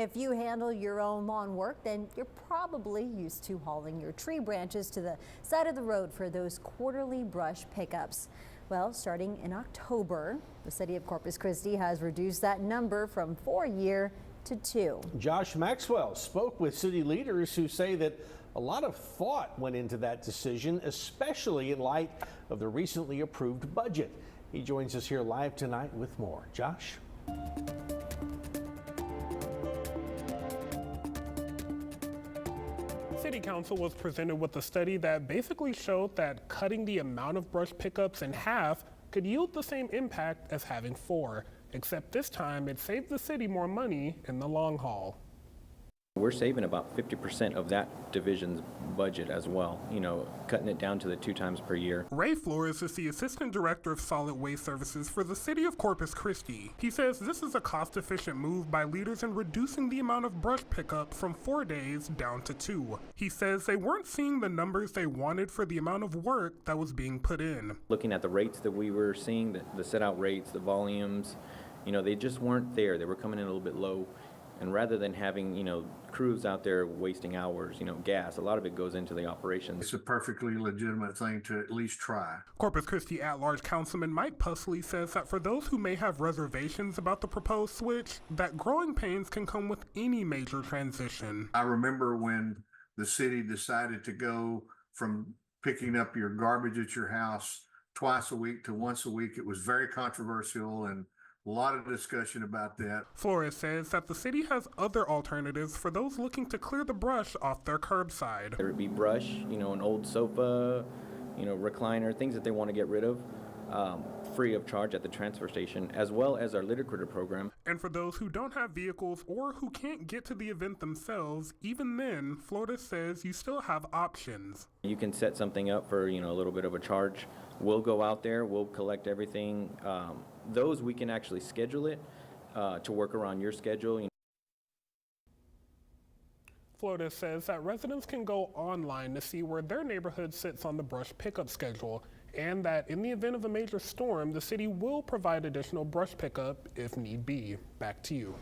If you handle your own lawn work, then you're probably used to hauling your tree branches to the side of the road for those quarterly brush pickups. Well, starting in October, the city of Corpus Christi has reduced that number from 4 a year to 2. Josh Maxwell spoke with city leaders who say that a lot of thought went into that decision, especially in light of the recently approved budget. He joins us here live tonight with more. Josh? City Council was presented with a study that basically showed that cutting the amount of brush pickups in half could yield the same impact as having 4, except this time it saved the city more money in the long haul. We're saving about 50% of that division's budget as well, cutting it down to the 2 times per year. Ray Flores is the Assistant Director of Solid Waste Services for the city of Corpus Christi. He says this is a cost-efficient move by leaders in reducing the amount of brush pickup from 4 days down to 2. He says they weren't seeing the numbers they wanted for the amount of work that was being put in. Looking at the rates that we were seeing, the set-out rates, the volumes, they just weren't there. They were coming in a little bit low. And rather than having, crews out there wasting hours, gas, a lot of it goes into the operations. It's a perfectly legitimate thing to at least try. Corpus Christi at-large Councilman Mike Pusley says that for those who may have reservations about the proposed switch, that growing pains can come with any major transition. I remember when the city decided to go from picking up your garbage at your house twice a week to once a week. It was very controversial and a lot of discussion about that. Flores says that the city has other alternatives for those looking to clear the brush off their curbside. There would be brush, an old sofa, recliner, things that they want to get rid of, free of charge at the transfer station, as well as our litter critter program. And for those who don't have vehicles or who can't get to the event themselves, even then, Flores says you still have options. You can set something up for, a little bit of a charge. We'll go out there, we'll collect everything. Those we can actually schedule it to work around your schedule. Florida says that residents can go online to see where their neighborhood sits on the brush pickup schedule, and that in the event of a major storm, the city will provide additional brush pickup if need be. Back to you.